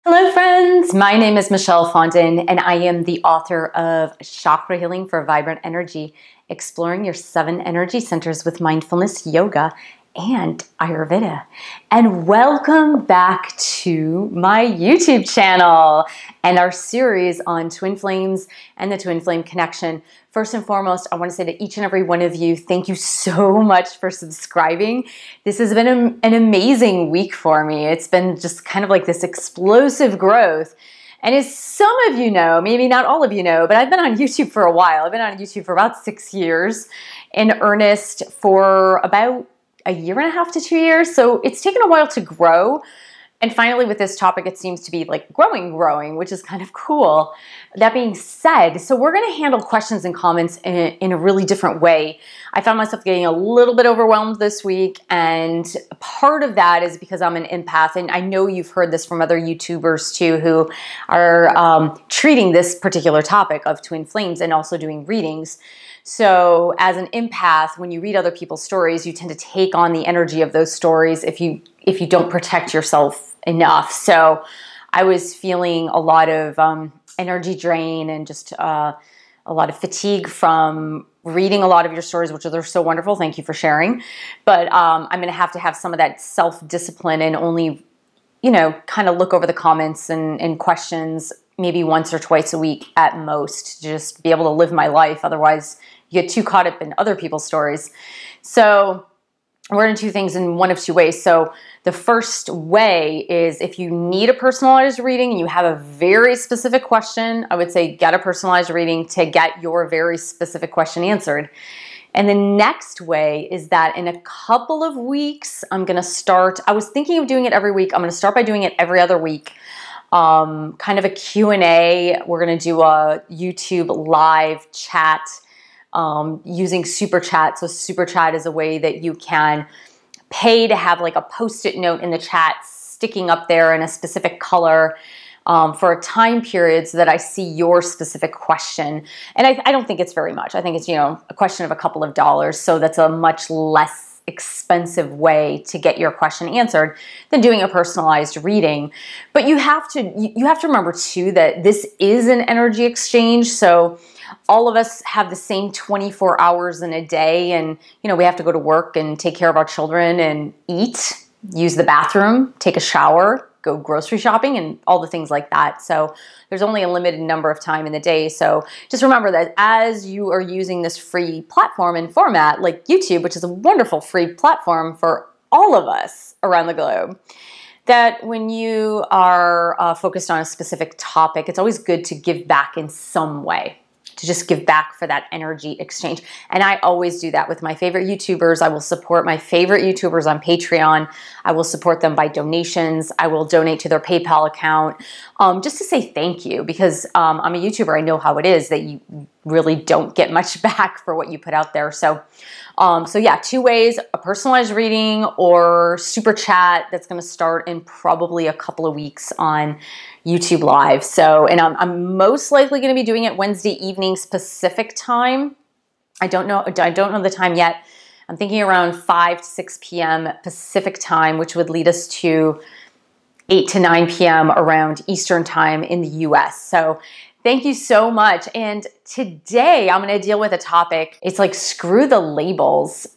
Hello friends, my name is Michelle Fondin and I am the author of Chakra Healing for Vibrant Energy, Exploring Your 7 Energy Centers with Mindfulness, Yoga, and Ayurveda. And welcome back to my YouTube channel and our series on twin flames and the twin flame connection. First and foremost, I want to say to each and every one of you, thank you so much for subscribing. This has been an amazing week for me. It's been just kind of like this explosive growth. And as some of you know, maybe not all of you know, but I've been on YouTube for a while. I've been on YouTube for about 6 years, in earnest for about a year and a half to 2 years. So it's taken a while to grow. And finally, with this topic, it seems to be like growing, which is kind of cool. That being said, so we're going to handle questions and comments in a really different way. I found myself getting a little bit overwhelmed this week, and part of that is because I'm an empath, and I know you've heard this from other YouTubers too who are treating this particular topic of twin flames and also doing readings. So as an empath, when you read other people's stories, you tend to take on the energy of those stories if you don't protect yourself enough. So I was feeling a lot of energy drain and just a lot of fatigue from reading a lot of your stories, which are so wonderful. Thank you for sharing. But I'm going to have some of that self-discipline and only, kind of look over the comments and questions maybe once or twice a week at most, to just be able to live my life. Otherwise, you get too caught up in other people's stories. So we're going to do things in one of two ways. So the first way is if you need a personalized reading and you have a very specific question, I would say get a personalized reading to get your very specific question answered. And the next way is that in a couple of weeks, I'm going to start, I was thinking of doing it every week. I'm going to start by doing it every other week. Kind of a Q&A. We're going to do a YouTube live chat using Super Chat. So Super Chat is a way that you can pay to have like a post-it note in the chat sticking up there in a specific color for a time period so that I see your specific question. And I don't think it's very much. I think it's, a question of a couple of dollars. So that's a much less expensive way to get your question answered than doing a personalized reading. But you have to remember too that this is an energy exchange. So all of us have the same 24 hours in a day, and we have to go to work and take care of our children and eat, use the bathroom, take a shower, go grocery shopping, and all the things like that. So there's only a limited number of time in the day. So just remember that as you are using this free platform and format like YouTube, which is a wonderful free platform for all of us around the globe, that when you are focused on a specific topic, it's always good to give back in some way, to just give back for that energy exchange. And I always do that with my favorite YouTubers. I will support my favorite YouTubers on Patreon. I will support them by donations. I will donate to their PayPal account just to say thank you, because I'm a YouTuber. I know how it is that you really don't get much back for what you put out there. So yeah, two ways: a personalized reading or Super Chat that's going to start in probably a couple of weeks on YouTube Live. So, and I'm most likely going to be doing it Wednesday evening Pacific time. I don't know the time yet. I'm thinking around 5 to 6 p.m. Pacific time, which would lead us to 8 to 9 p.m. around Eastern time in the US. So thank you so much. And today I'm going to deal with a topic. It's like, screw the labels.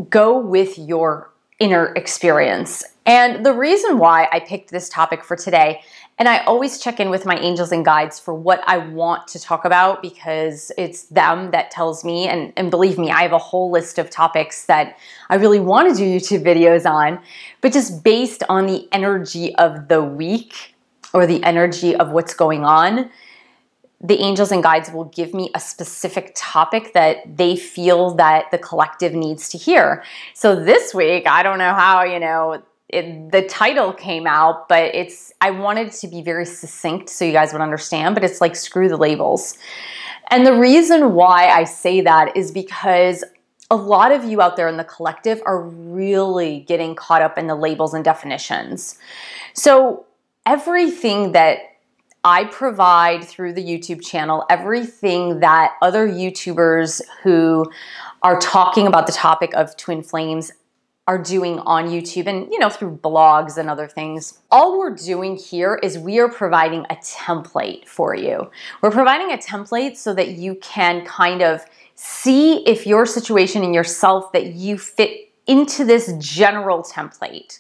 Go with your inner experience. And the reason why I picked this topic for today, and I always check in with my angels and guides for what I want to talk about, because it's them that tells me, and believe me, I have a whole list of topics that I really want to do YouTube videos on, but just based on the energy of the week or the energy of what's going on, the angels and guides will give me a specific topic that they feel that the collective needs to hear. So this week, I don't know how, the title came out, but I wanted to be very succinct so you guys would understand, but it's like, screw the labels. And the reason why I say that is because a lot of you out there in the collective are really getting caught up in the labels and definitions. So everything that I provide through the YouTube channel, everything that other YouTubers who are talking about the topic of twin flames are doing on YouTube and, through blogs and other things. All we're doing here is we are providing a template for you. We're providing a template so that you can kind of see if your situation and yourself, that you fit into this general template.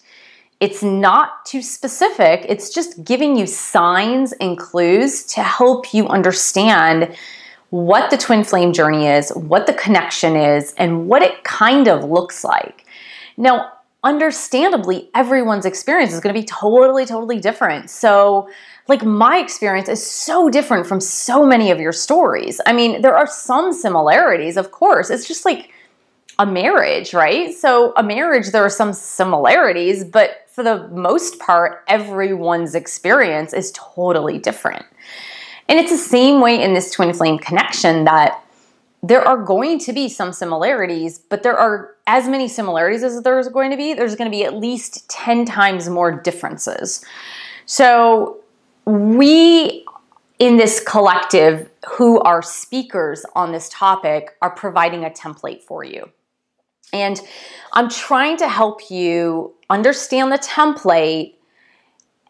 It's not too specific. It's just giving you signs and clues to help you understand what the twin flame journey is, what the connection is, and what it kind of looks like. Now, understandably, everyone's experience is going to be totally different. So, like, my experience is so different from so many of your stories. I mean, there are some similarities, of course. It's just like a marriage, right? So a marriage, there are some similarities, but for the most part, everyone's experience is totally different. And it's the same way in this twin flame connection, that there are going to be some similarities, but there are as many similarities as there's going to be. There's going to be at least 10 times more differences. So we, in this collective, who are speakers on this topic, are providing a template for you. And I'm trying to help you understand the template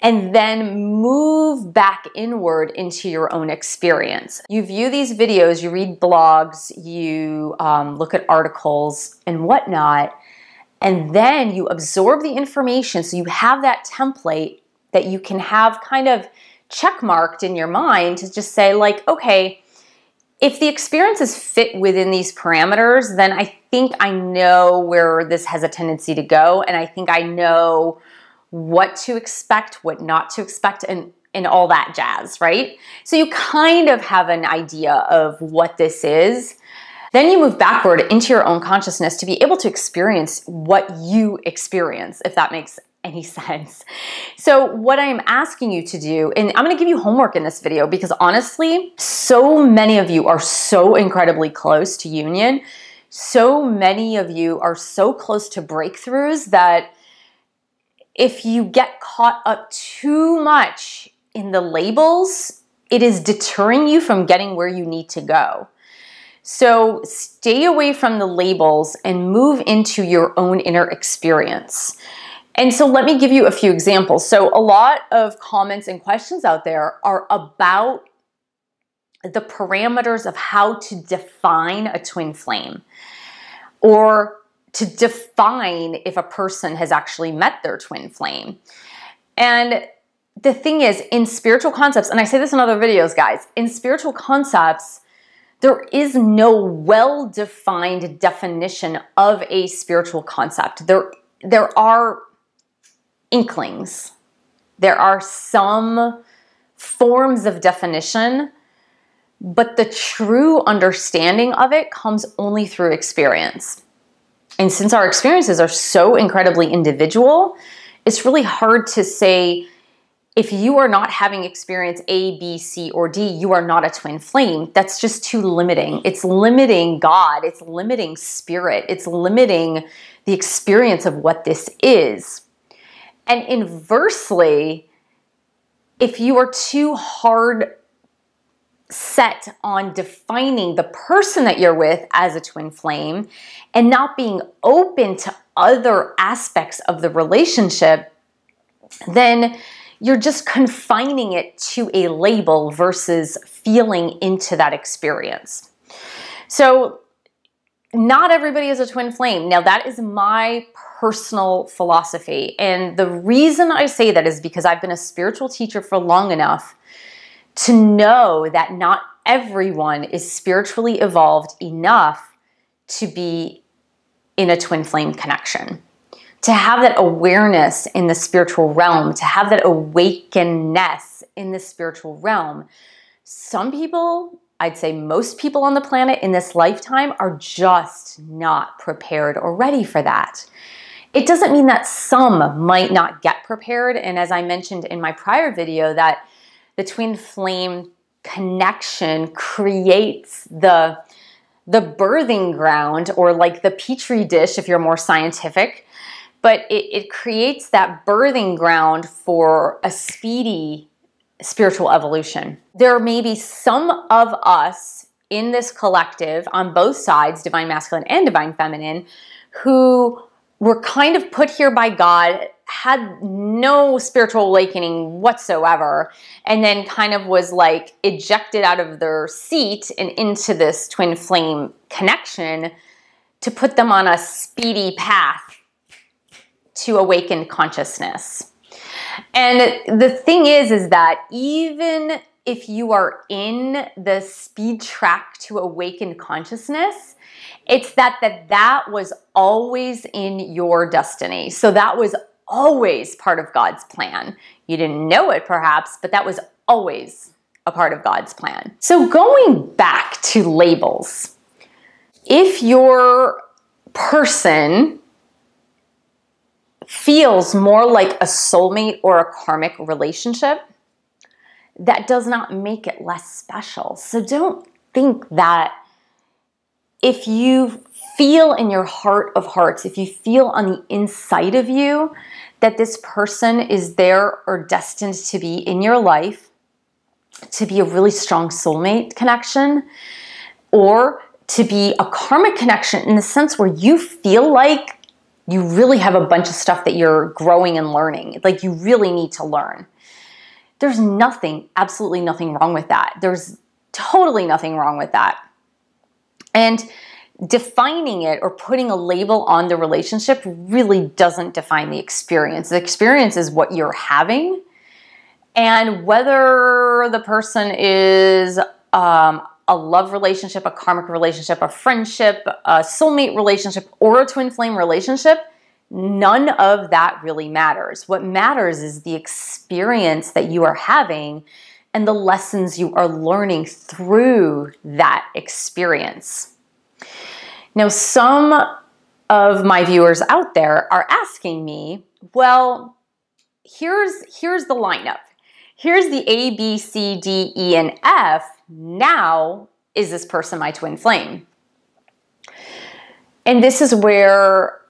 and then move back inward into your own experience. You view these videos, you read blogs, you look at articles and whatnot, and then you absorb the information so you have that template that you can have kind of checkmarked in your mind to just say, like, okay, if the experiences fit within these parameters, then I think I know where this has a tendency to go, and I think I know what to expect, what not to expect, and all that jazz, right? So you kind of have an idea of what this is. Then you move backward into your own consciousness to be able to experience what you experience, if that makes any sense. So what I'm asking you to do, and I'm going to give you homework in this video, because honestly, so many of you are so incredibly close to union. So many of you are so close to breakthroughs that if you get caught up too much in the labels, it is deterring you from getting where you need to go. So stay away from the labels and move into your own inner experience. And so let me give you a few examples. So a lot of comments and questions out there are about the parameters of how to define a twin flame, or to define if a person has actually met their twin flame. And the thing is, in spiritual concepts, and I say this in other videos, guys, in spiritual concepts, there is no well-defined definition of a spiritual concept. There are inklings. There are some forms of definition, but the true understanding of it comes only through experience. And since our experiences are so incredibly individual, it's really hard to say, if you are not having experience A, B, C, or D, you are not a twin flame. That's just too limiting. It's limiting God. It's limiting spirit. It's limiting the experience of what this is. And inversely, if you are too hard set on defining the person that you're with as a twin flame and not being open to other aspects of the relationship, then you're just confining it to a label versus feeling into that experience. So not everybody is a twin flame. Now, that is my personal philosophy. And the reason I say that is because I've been a spiritual teacher for long enough to know that not everyone is spiritually evolved enough to be in a twin flame connection, to have that awareness in the spiritual realm, to have that awakeness in the spiritual realm. Some people, I'd say most people on the planet in this lifetime, are just not prepared or ready for that. It doesn't mean that some might not get prepared. And as I mentioned in my prior video, that the twin flame connection creates the birthing ground, or like the petri dish if you're more scientific, but it creates that birthing ground for a speedy spiritual evolution. There may be some of us in this collective on both sides, divine masculine and divine feminine, who were kind of put here by God, had no spiritual awakening whatsoever, and then kind of was like ejected out of their seat and into this twin flame connection to put them on a speedy path to awakened consciousness. And the thing is that even if you are in the speed track to awakened consciousness, it's that was always in your destiny. So that was always part of God's plan. You didn't know it perhaps, but that was always a part of God's plan. So going back to labels, if your person feels more like a soulmate or a karmic relationship, that does not make it less special. So don't think that if you feel in your heart of hearts, if you feel on the inside of you that this person is there or destined to be in your life, to be a really strong soulmate connection, or to be a karmic connection in the sense where you feel like you really have a bunch of stuff that you're growing and learning, like you really need to learn. There's nothing, absolutely nothing wrong with that. There's totally nothing wrong with that. And defining it or putting a label on the relationship really doesn't define the experience. The experience is what you're having, and whether the person is a love relationship, a karmic relationship, a friendship, a soulmate relationship, or a twin flame relationship, none of that really matters. What matters is the experience that you are having and the lessons you are learning through that experience. Now, some of my viewers out there are asking me, well, here's the lineup. Here's the A, B, C, D, E, and F. Now, is this person my twin flame? And this is where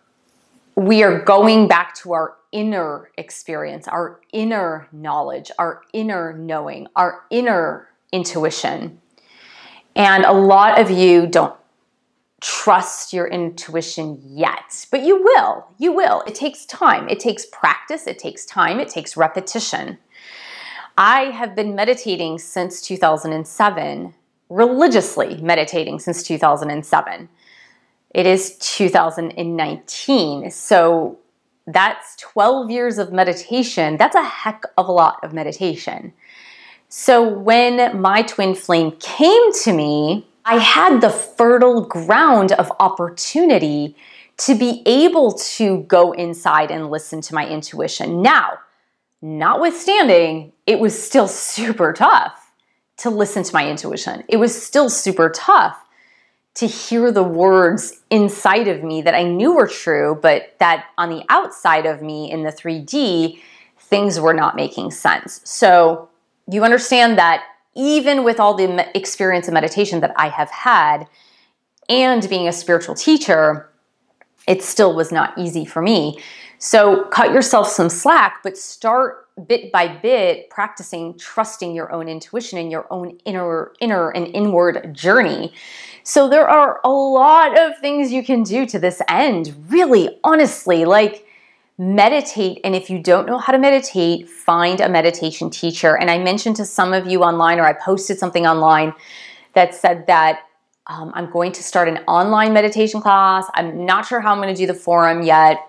we are going back to our inner experience, our inner knowledge, our inner knowing, our inner intuition. And a lot of you don't trust your intuition yet, but you will. You will. It takes time. It takes practice. It takes time. It takes repetition. I have been meditating since 2007, religiously meditating since 2007. It is 2019, so that's 12 years of meditation. That's a heck of a lot of meditation. So when my twin flame came to me, I had the fertile ground of opportunity to be able to go inside and listen to my intuition. Now, notwithstanding, it was still super tough to listen to my intuition. It was still super tough to hear the words inside of me that I knew were true, but that on the outside of me in the 3D, things were not making sense. So you understand that even with all the experience of meditation that I have had and being a spiritual teacher, it still was not easy for me. So cut yourself some slack, but start bit by bit practicing trusting your own intuition and your own inner and inward journey. So there are a lot of things you can do to this end, really, honestly, like meditate. And if you don't know how to meditate, find a meditation teacher. And I mentioned to some of you online, or I posted something online that said that I'm going to start an online meditation class. I'm not sure how I'm going to do the forum yet.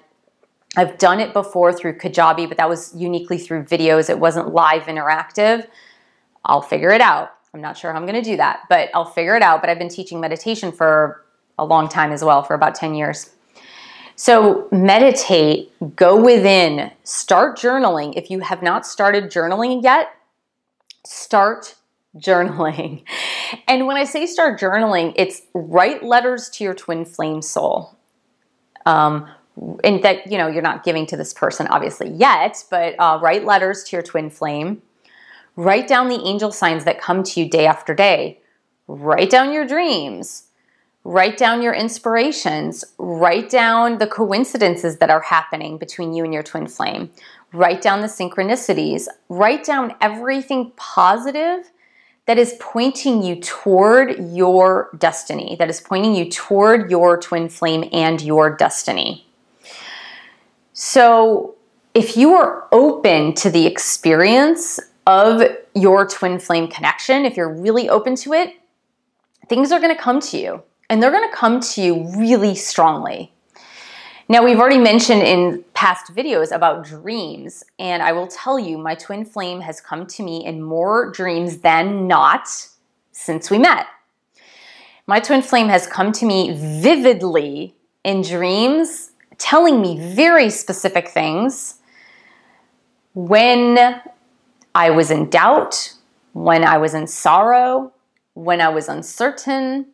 I've done it before through Kajabi, but that was uniquely through videos. It wasn't live interactive. I'll figure it out. I'm not sure how I'm going to do that, but I'll figure it out. But I've been teaching meditation for a long time as well, for about 10 years. So meditate, go within, start journaling. If you have not started journaling yet, start journaling. And when I say start journaling, it's write letters to your twin flame soul. And that, you know, you're not giving to this person obviously yet, but write letters to your twin flame. Write down the angel signs that come to you day after day. Write down your dreams. Write down your inspirations. Write down the coincidences that are happening between you and your twin flame. Write down the synchronicities. Write down everything positive that is pointing you toward your destiny, that is pointing you toward your twin flame and your destiny. So if you are open to the experience of your twin flame connection, if you're really open to it, things are going to come to you, and they're going to come to you really strongly. Now, we've already mentioned in past videos about dreams, and I will tell you, my twin flame has come to me in more dreams than not since we met. My twin flame has come to me vividly in dreams, telling me very specific things when I was in doubt, when I was in sorrow, when I was uncertain,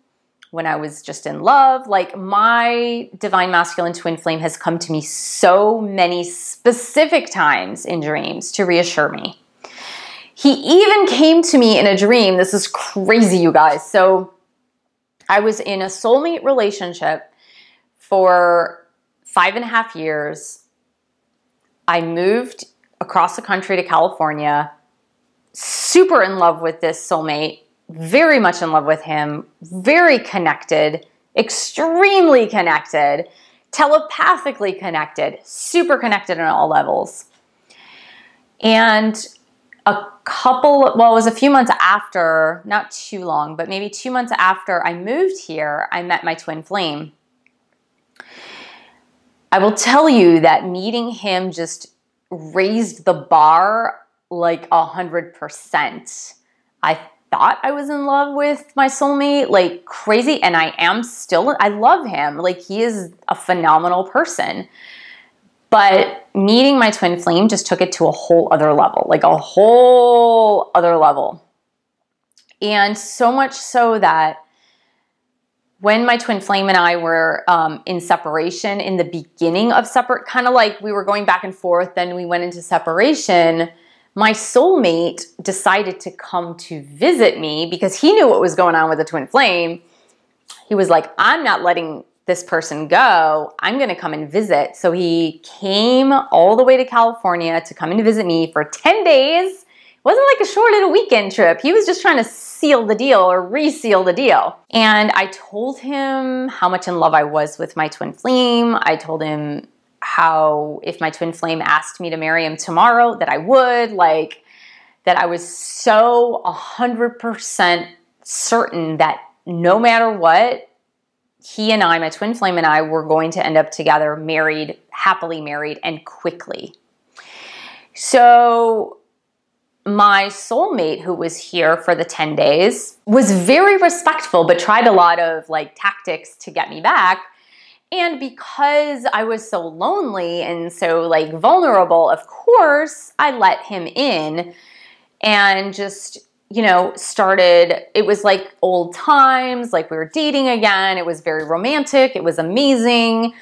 when I was just in love. Like, my divine masculine twin flame has come to me so many specific times in dreams to reassure me. He even came to me in a dream. This is crazy, you guys. So I was in a soulmate relationship for 5.5 years. I moved across the country to California, super in love with this soulmate, very much in love with him, very connected, extremely connected, telepathically connected, super connected on all levels. And it was a few months after, not too long, but maybe 2 months after I moved here, I met my twin flame. I will tell you that meeting him just raised the bar like 100%. I thought I was in love with my soulmate like crazy, and I am still. I love him. Like, he is a phenomenal person. But meeting my twin flame just took it to a whole other level, like a whole other level. And so much so that when my twin flame and I were in separation, in the beginning of kind of like we were going back and forth, then we went into separation, my soulmate decided to come to visit me because he knew what was going on with the twin flame. He was like, I'm not letting this person go. I'm going to come and visit. So he came all the way to California to come and visit me for 10 days. It wasn't like a short little weekend trip. He was just trying to seal the deal or reseal the deal. And I told him how much in love I was with my twin flame. I told him how if my twin flame asked me to marry him tomorrow, that I would, like, that I was so 100% certain that no matter what, he and I, my twin flame and I, were going to end up together, married, happily married, and quickly. So my soulmate, who was here for the 10 days, was very respectful, but tried a lot of like tactics to get me back. And because I was so lonely and so like vulnerable, of course, I let him in and just, you know, it was like old times, like we were dating again. It was very romantic. It was amazing.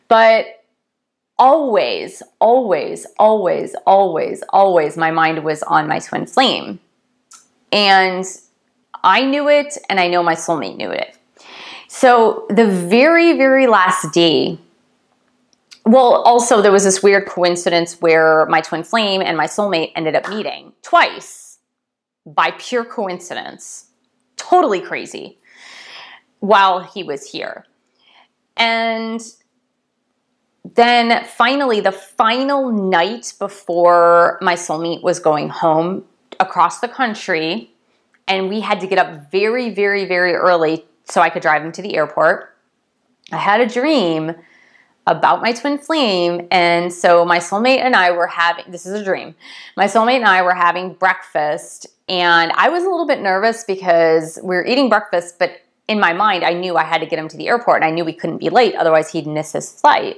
But always, always, always, always, always, my mind was on my twin flame. And I knew it, and I know my soulmate knew it. So the very, very last day, well, also there was this weird coincidence where my twin flame and my soulmate ended up meeting twice by pure coincidence. Totally crazy. While he was here. And then finally, the final night before my soulmate was going home across the country, and we had to get up very, very, very early so I could drive him to the airport, I had a dream about my twin flame. And so my soulmate and I were this is a dream, my soulmate and I were having breakfast, and I was a little bit nervous because we were eating breakfast, but in my mind, I knew I had to get him to the airport, and I knew we couldn't be late, otherwise he'd miss his flight.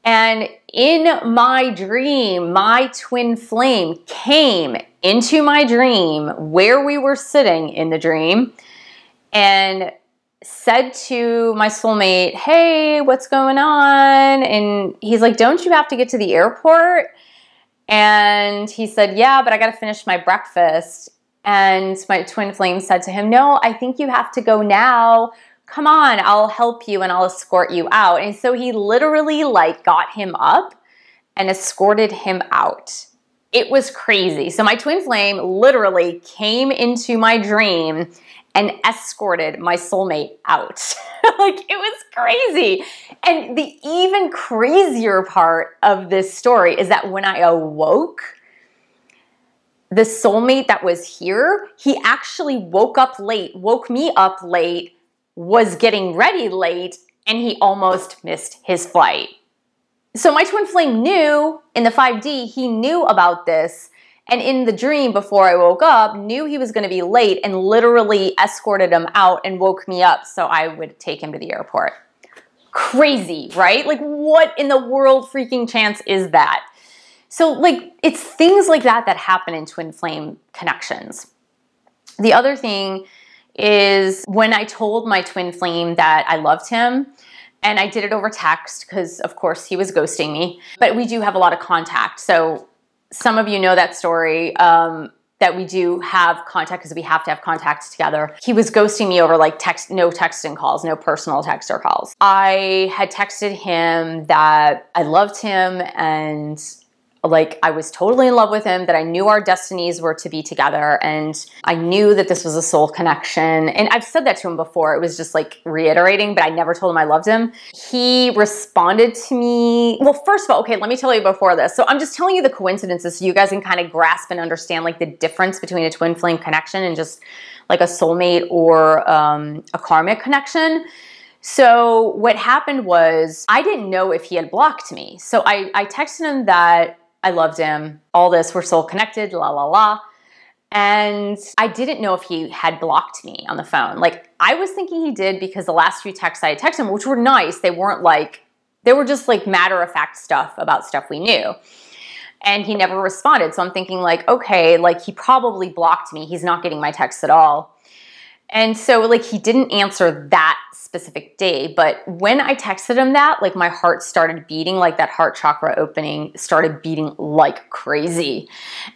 And in my dream, my twin flame came into my dream where we were sitting in the dream and said to my soulmate, hey, what's going on? And he's like, don't you have to get to the airport? And he said, yeah, but I got to finish my breakfast. And my twin flame said to him, no, I think you have to go now. Come on, I'll help you and I'll escort you out. And so he literally like got him up and escorted him out. It was crazy. So my twin flame literally came into my dream and escorted my soulmate out. Like, it was crazy. And the even crazier part of this story is that when I awoke, the soulmate that was here, he actually woke me up late, was getting ready late, and he almost missed his flight. So my twin flame knew in the 5D, he knew about this, and in the dream before I woke up, knew he was going to be late and literally escorted him out and woke me up so I would take him to the airport. Crazy, right? Like, what in the world freaking chance is that? So, like, it's things like that that happen in twin flame connections. The other thing is when I told my twin flame that I loved him, and I did it over text because, of course, he was ghosting me, but we do have a lot of contact. So some of you know that story, that we do have contact because we have to have contact together. He was ghosting me over like no texting calls, no personal text or calls. I had texted him that I loved him and like I was totally in love with him, that I knew our destinies were to be together, and I knew that this was a soul connection. And I've said that to him before. It was just like reiterating, but I never told him I loved him. He responded to me. Well, first of all, okay, let me tell you before this. So I'm just telling you the coincidences so you guys can kind of grasp and understand like the difference between a twin flame connection and just like a soulmate or a karmic connection. So what happened was I didn't know if he had blocked me. So I texted him that I loved him, all this, we're soul connected, la, la, la. And I didn't know if he had blocked me on the phone. Like, I was thinking he did because the last few texts I had texted him, which were nice, they weren't like, they were just like matter-of-fact stuff about stuff we knew. And he never responded. So I'm thinking like, okay, like he probably blocked me. He's not getting my texts at all. And so like he didn't answer that specific day, but when I texted him that, like my heart started beating, like that heart chakra opening started beating like crazy.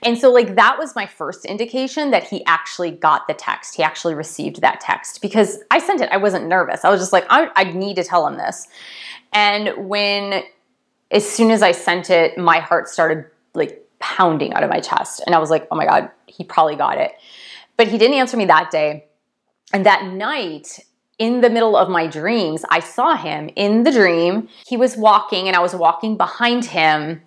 And so like that was my first indication that he actually got the text. He actually received that text because I sent it. I wasn't nervous. I was just like, I need to tell him this. And as soon as I sent it, my heart started like pounding out of my chest. And I was like, oh my God, he probably got it. But he didn't answer me that day. And that night, in the middle of my dreams, I saw him in the dream. He was walking and I was walking behind him.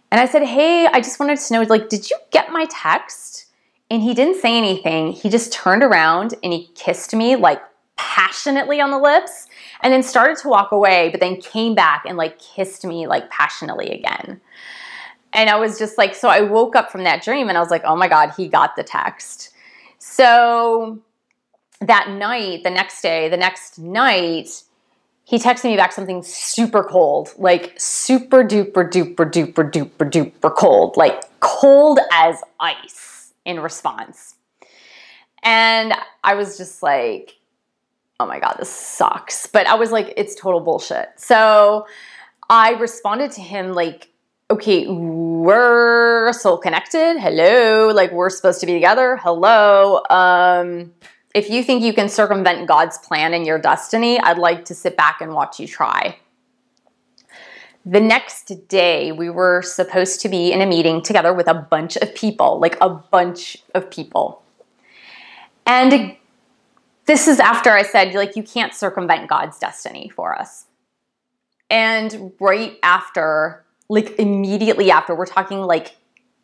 And I said, hey, I just wanted to know, like, did you get my text? And he didn't say anything. He just turned around and he kissed me like passionately on the lips and then started to walk away, but then came back and like kissed me like passionately again. And I was just like, so I woke up from that dream and I was like, oh my God, he got the text. So that night, the next night, he texted me back something super cold, like super duper duper duper duper duper cold, like cold as ice in response. And I was just like, oh my God, this sucks. But I was like, it's total bullshit. So I responded to him like, okay, we're soul connected. Hello. Like we're supposed to be together. Hello. If you think you can circumvent God's plan and your destiny, I'd like to sit back and watch you try. The next day, we were supposed to be in a meeting together with a bunch of people, like a bunch of people. And this is after I said, like, you can't circumvent God's destiny for us. And right after, like immediately after, we're talking like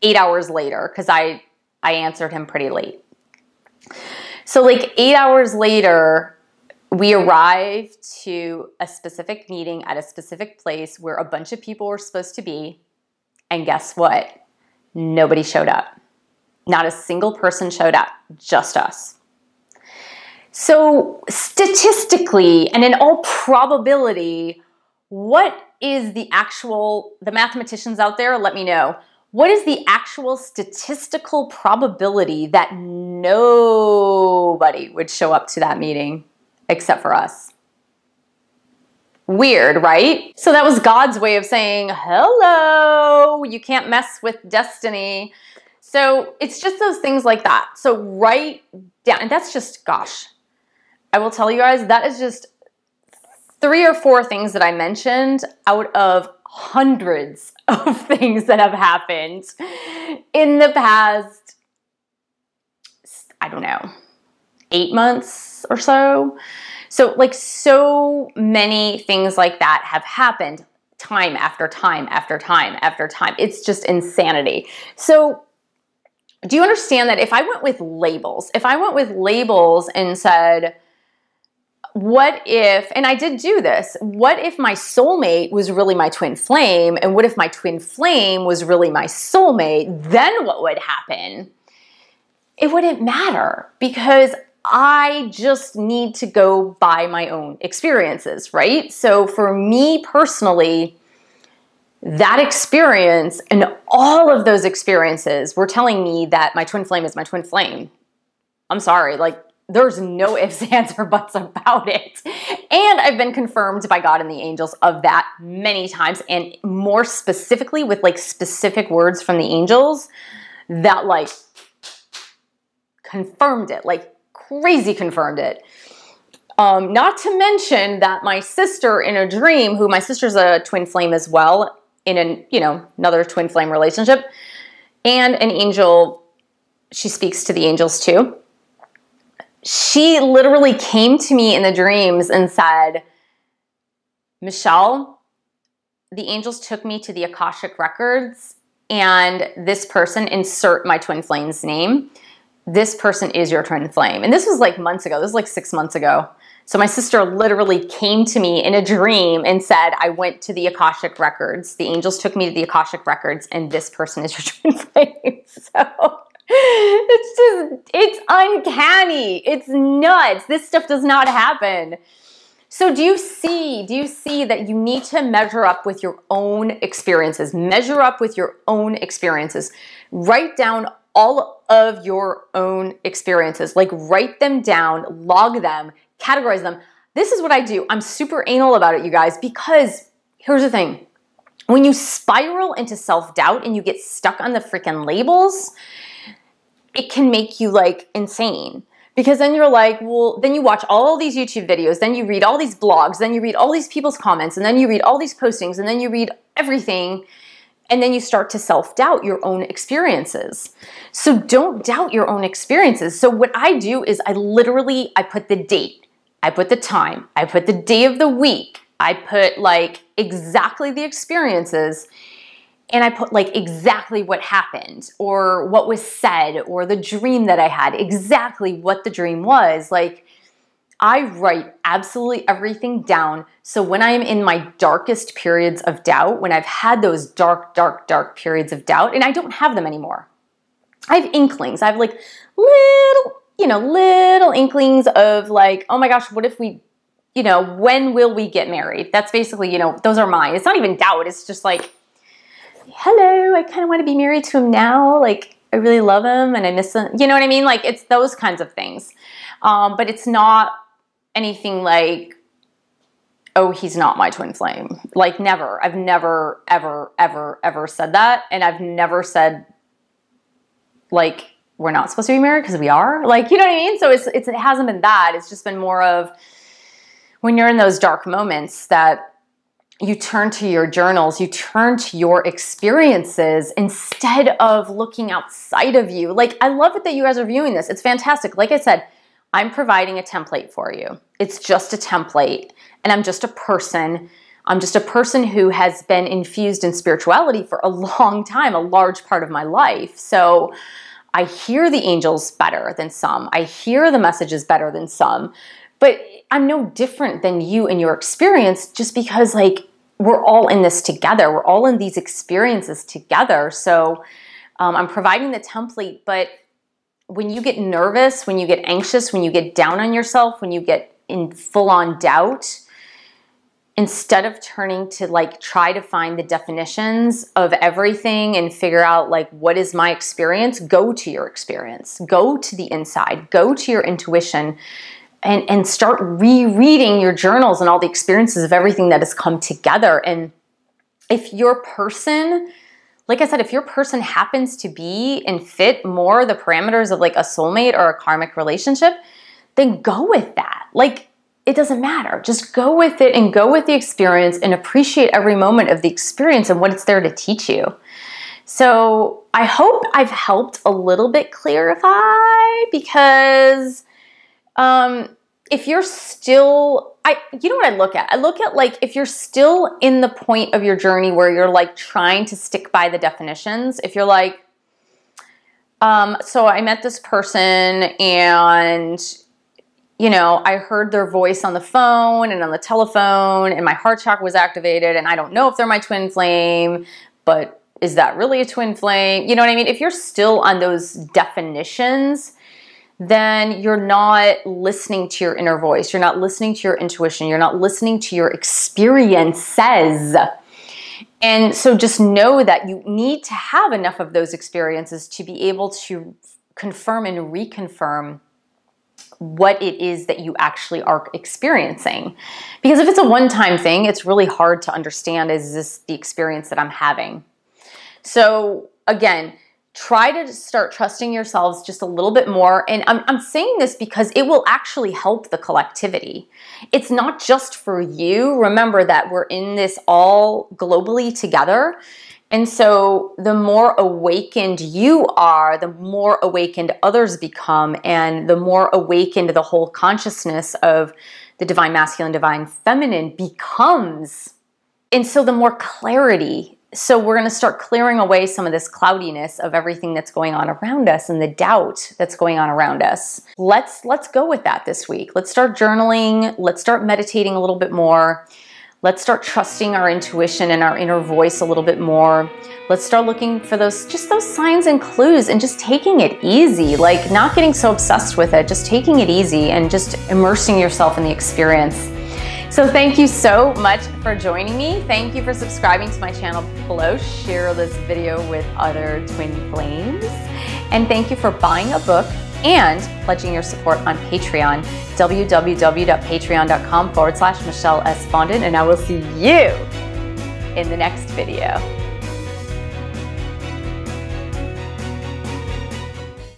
8 hours later, because I answered him pretty late. So like 8 hours later, we arrived to a specific meeting at a specific place where a bunch of people were supposed to be. And guess what? Nobody showed up. Not a single person showed up, just us. So statistically and in all probability, what is the mathematicians out there, let me know. What is the actual statistical probability that nobody would show up to that meeting except for us? Weird, right? So that was God's way of saying, hello, you can't mess with destiny. So it's just those things like that. So write down, and that's just, gosh, I will tell you guys, that is just 3 or 4 things that I mentioned out of hundreds of things that have happened in the past, I don't know, 8 months or so. So like so many things like that have happened time after time after time after time. It's just insanity. So do you understand that if I went with labels, and said, what if, and I did do this, what if my soulmate was really my twin flame? And what if my twin flame was really my soulmate? Then what would happen? It wouldn't matter, because I just need to go by my own experiences, right? So for me personally, that experience and all of those experiences were telling me that my twin flame is my twin flame. I'm sorry, like there's no ifs, ands, or buts about it. And I've been confirmed by God and the angels of that many times, and more specifically with like specific words from the angels that like confirmed it, like crazy confirmed it. Not to mention that my sister in a dream, who my sister's a twin flame as well, in an, another twin flame relationship, and an angel, she speaks to the angels too. She literally came to me in the dreams and said, Michelle, the angels took me to the Akashic records, and this person, insert my twin flame's name, this person is your twin flame. And this was like months ago. This was like 6 months ago. So my sister literally came to me in a dream and said, I went to the Akashic records. The angels took me to the Akashic records, and this person is your twin flame. So it's uncanny. It's nuts. This stuff does not happen. So do you see that you need to measure up with your own experiences? Measure up with your own experiences. Write down all of your own experiences. Like write them down, log them, categorize them. This is what I do. I'm super anal about it, you guys, because here's the thing. When you spiral into self-doubt and you get stuck on the freaking labels, it can make you like insane. Because then you're like, well, then you watch all these YouTube videos, then you read all these blogs, then you read all these people's comments, and then you read all these postings, and then you read everything, and then you start to self-doubt your own experiences. So don't doubt your own experiences. So what I do is I put the date, I put the time, I put the day of the week, I put like exactly the experiences, and I put like exactly what happened or what was said or the dream that I had, exactly what the dream was. Like I write absolutely everything down. So when I'm in my darkest periods of doubt, when I've had those dark, dark, dark periods of doubt, and I don't have them anymore. I have inklings. I have like little inklings of like, oh my gosh, what if we, when will we get married? That's basically, those are mine. It's not even doubt. It's just like, hello, I kind of want to be married to him now. Like, I really love him and I miss him. You know what I mean? Like, it's those kinds of things. But it's not anything like, oh, he's not my twin flame. Like, never. I've never, ever, ever, ever said that. And I've never said, like, we're not supposed to be married because we are. Like, you know what I mean? So it hasn't been that. It's just been more of when you're in those dark moments that you turn to your journals, you turn to your experiences instead of looking outside of you. Like, I love it that you guys are viewing this. It's fantastic. Like I said, I'm providing a template for you. It's just a template, and I'm just a person. I'm just a person who has been infused in spirituality for a long time, a large part of my life. So I hear the angels better than some. I hear the messages better than some. But I'm no different than you in your experience, just because like we're all in this together. We're all in these experiences together. So I'm providing the template, but when you get nervous, when you get anxious, when you get down on yourself, when you get in full-on doubt, instead of turning to like try to find the definitions of everything and figure out like what is my experience, go to your experience. Go to the inside. Go to your intuition. And start rereading your journals and all the experiences of everything that has come together. And if your person, like I said, if your person happens to be and fit more the parameters of like a soulmate or a karmic relationship, then go with that. Like, it doesn't matter. Just go with it and go with the experience and appreciate every moment of the experience and what it's there to teach you. So I hope I've helped a little bit clarify, because if you're still, you know what I look at? I look at like, if you're still in the point of your journey where you're like trying to stick by the definitions, if you're like, so I met this person and, you know, I heard their voice on the phone and on the telephone and my heart chakra was activated and I don't know if they're my twin flame, but is that really a twin flame? You know what I mean? If you're still on those definitions, then you're not listening to your inner voice. You're not listening to your intuition. You're not listening to your experiences. And so just know that you need to have enough of those experiences to be able to confirm and reconfirm what it is that you actually are experiencing. Because if it's a one-time thing, it's really hard to understand, is this the experience that I'm having? So again, try to start trusting yourselves just a little bit more. And I'm saying this because it will actually help the collectivity. It's not just for you. Remember that we're in this all globally together. And so the more awakened you are, the more awakened others become, and the more awakened the whole consciousness of the divine masculine, divine feminine becomes. And so the more clarity. So we're going to start clearing away some of this cloudiness of everything that's going on around us and the doubt that's going on around us. Let's go with that this week. Let's start journaling. Let's start meditating a little bit more. Let's start trusting our intuition and our inner voice a little bit more. Let's start looking for those signs and clues and just taking it easy, like not getting so obsessed with it, just taking it easy and just immersing yourself in the experience. So thank you so much for joining me. Thank you for subscribing to my channel below. Share this video with other twin flames. And thank you for buying a book and pledging your support on Patreon, www.patreon.com/Michelle S. Fondin. And I will see you in the next video.